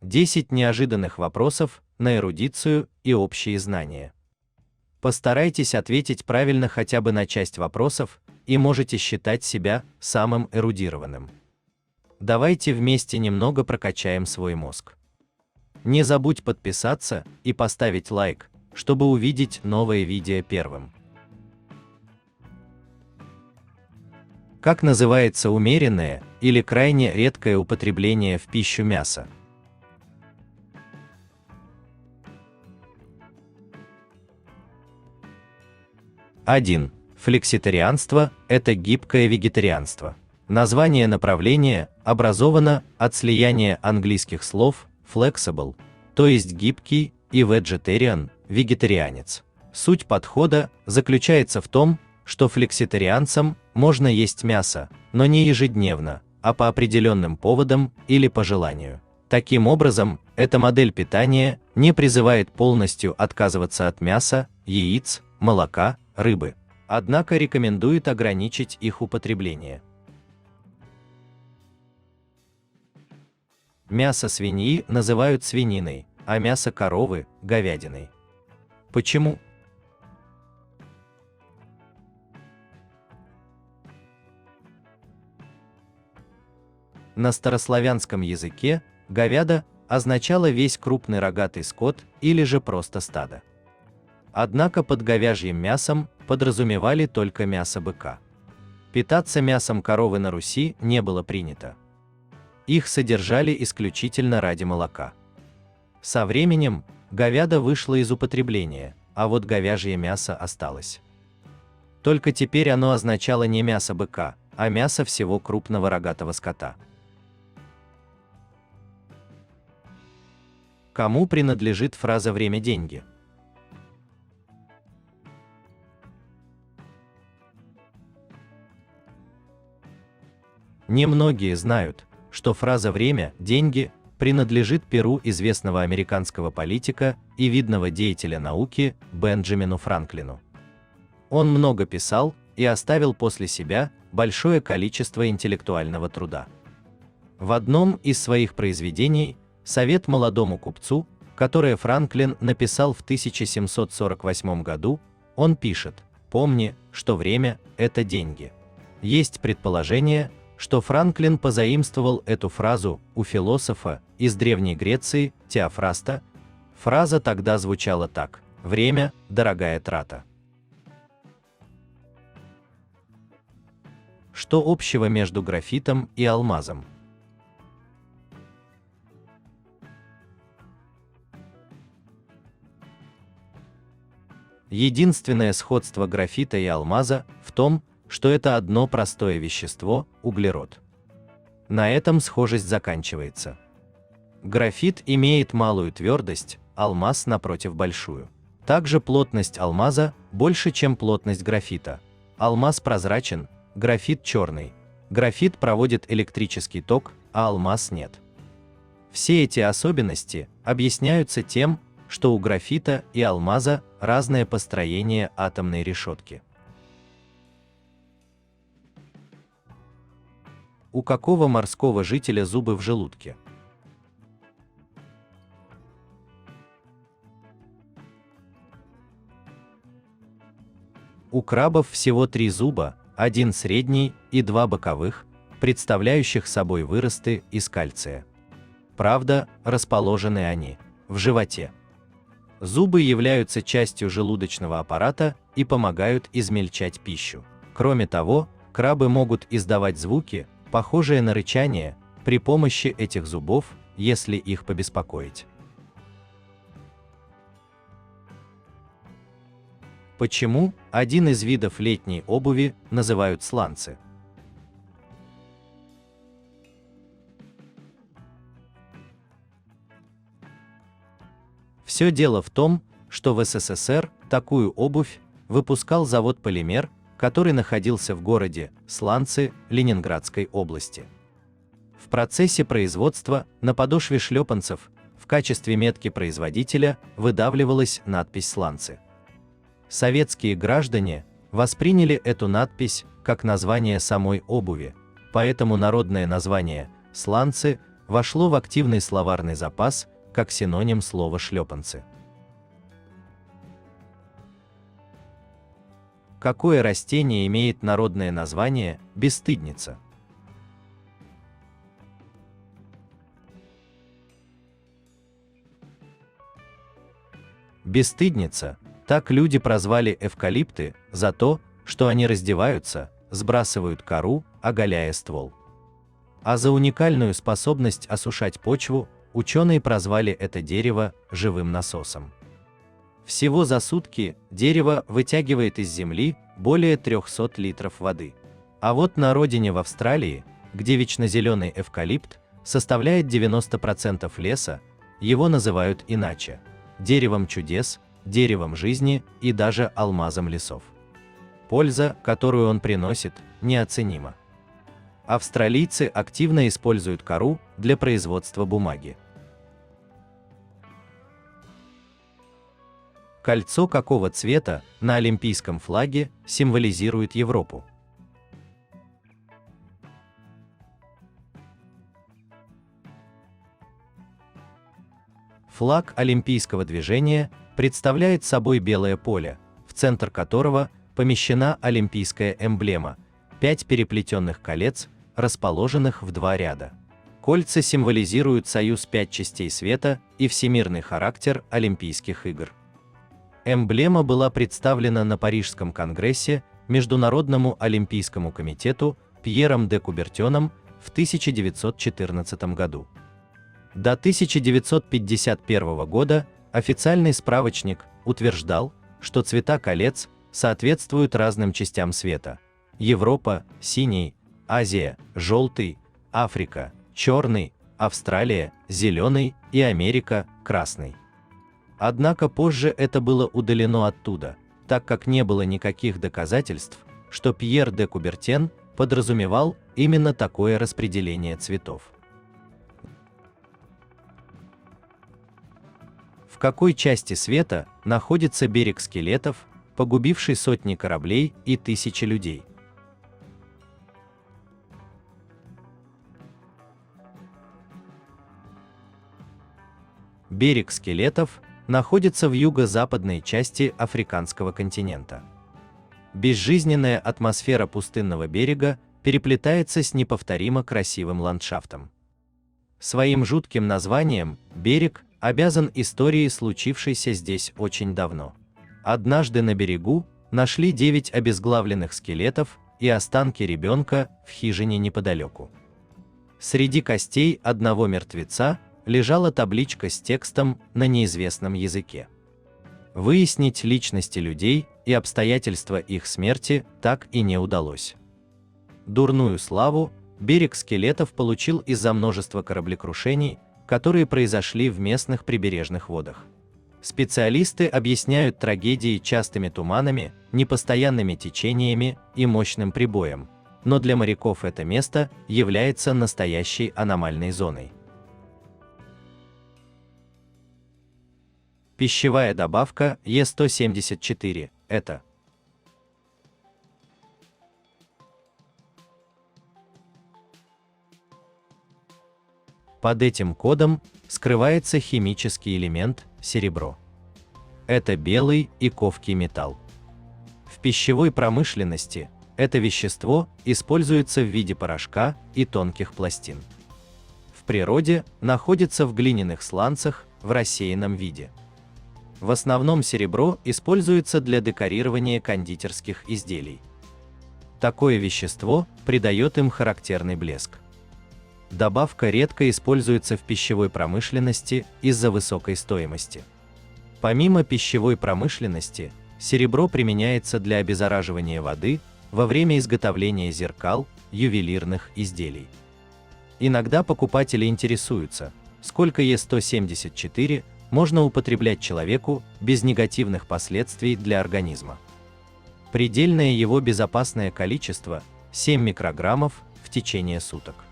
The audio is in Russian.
10 неожиданных вопросов на эрудицию и общие знания. Постарайтесь ответить правильно хотя бы на часть вопросов, и можете считать себя самым эрудированным. Давайте вместе немного прокачаем свой мозг. Не забудь подписаться и поставить лайк, чтобы увидеть новое видео первым. Как называется умеренное или крайне редкое употребление в пищу мяса? Один. Флекситарианство – это гибкое вегетарианство. Название направления образовано от слияния английских слов flexible, то есть гибкий, и vegetarian – вегетарианец. Суть подхода заключается в том, что флекситарианцам можно есть мясо, но не ежедневно, а по определенным поводам или по желанию. Таким образом, эта модель питания не призывает полностью отказываться от мяса, яиц, молока, рыбы, однако рекомендует ограничить их употребление. Мясо свиньи называют свининой, а мясо коровы – говядиной. Почему? На старославянском языке говяда означало весь крупный рогатый скот или же просто стадо. Однако под говяжьим мясом подразумевали только мясо быка. Питаться мясом коровы на Руси не было принято. Их содержали исключительно ради молока. Со временем говяда вышла из употребления, а вот говяжье мясо осталось. Только теперь оно означало не мясо быка, а мясо всего крупного рогатого скота. Кому принадлежит фраза «время – деньги»? Немногие знают, что фраза «время – деньги» принадлежит перу известного американского политика и видного деятеля науки Бенджамину Франклину. Он много писал и оставил после себя большое количество интеллектуального труда. В одном из своих произведений «Совет молодому купцу», которое Франклин написал в 1748 году, он пишет: «Помни, что время – это деньги». Есть предположение, что Франклин позаимствовал эту фразу у философа из Древней Греции Теофраста. Фраза тогда звучала так: «Время – дорогая трата». Что общего между графитом и алмазом? Единственное сходство графита и алмаза в том, что это одно простое вещество – углерод. На этом схожесть заканчивается. Графит имеет малую твердость, алмаз, напротив, большую. Также плотность алмаза больше, чем плотность графита. Алмаз прозрачен, графит черный. Графит проводит электрический ток, а алмаз нет. Все эти особенности объясняются тем, что у графита и алмаза разное построение атомной решетки. У какого морского жителя зубы в желудке? У крабов всего 3 зуба, один средний и 2 боковых, представляющих собой выросты из кальция. Правда, расположены они в животе. Зубы являются частью желудочного аппарата и помогают измельчать пищу. Кроме того, крабы могут издавать звуки, похожие на рычание, при помощи этих зубов, если их побеспокоить. Почему один из видов летней обуви называют сланцы? Все дело в том, что в СССР такую обувь выпускал завод «Полимер», который находился в городе Сланцы Ленинградской области. В процессе производства на подошве шлепанцев в качестве метки производителя выдавливалась надпись «Сланцы». Советские граждане восприняли эту надпись как название самой обуви, поэтому народное название «сланцы» вошло в активный словарный запас как синоним слова шлепанцы. Какое растение имеет народное название бесстыдница? Бесстыдница – так люди прозвали эвкалипты за то, что они раздеваются, сбрасывают кору, оголяя ствол. А за уникальную способность осушать почву ученые прозвали это дерево живым насосом. Всего за сутки дерево вытягивает из земли более 300 литров воды. А вот на родине в Австралии, где вечнозеленый эвкалипт составляет 90% леса, его называют иначе – деревом чудес, деревом жизни и даже алмазом лесов. Польза, которую он приносит, неоценима. Австралийцы активно используют кору для производства бумаги. Кольцо какого цвета на олимпийском флаге символизирует Европу? Флаг олимпийского движения представляет собой белое поле, в центр которого помещена олимпийская эмблема – 5 переплетенных колец, расположенных в 2 ряда. Кольца символизируют союз 5 частей света и всемирный характер Олимпийских игр. Эмблема была представлена на Парижском конгрессе Международному олимпийскому комитету Пьером де Кубертеном в 1914 году. До 1951 года официальный справочник утверждал, что цвета колец соответствуют разным частям света: Европа – синий, Азия – желтый, Африка – черный, Австралия – зеленый и Америка – красный. Однако позже это было удалено оттуда, так как не было никаких доказательств, что Пьер де Кубертен подразумевал именно такое распределение цветов. В какой части света находится берег скелетов, погубивший сотни кораблей и тысячи людей? Берег скелетов находится в юго-западной части африканского континента. Безжизненная атмосфера пустынного берега переплетается с неповторимо красивым ландшафтом. Своим жутким названием берег обязан истории, случившейся здесь очень давно. Однажды на берегу нашли 9 обезглавленных скелетов и останки ребенка в хижине неподалеку. Среди костей одного мертвеца лежала табличка с текстом на неизвестном языке. Выяснить личности людей и обстоятельства их смерти так и не удалось. Дурную славу берег скелетов получил из-за множества кораблекрушений, которые произошли в местных прибережных водах. Специалисты объясняют трагедии частыми туманами, непостоянными течениями и мощным прибоем, но для моряков это место является настоящей аномальной зоной. Пищевая добавка Е174 – это под этим кодом скрывается химический элемент серебро. Это белый и ковкий металл. В пищевой промышленности это вещество используется в виде порошка и тонких пластин. В природе находится в глиняных сланцах в рассеянном виде. В основном серебро используется для декорирования кондитерских изделий. Такое вещество придает им характерный блеск. Добавка редко используется в пищевой промышленности из-за высокой стоимости. Помимо пищевой промышленности, серебро применяется для обеззараживания воды во время изготовления зеркал, ювелирных изделий. Иногда покупатели интересуются, сколько Е174 можно употреблять человеку без негативных последствий для организма. Предельное его безопасное количество – 7 микрограммов в течение суток.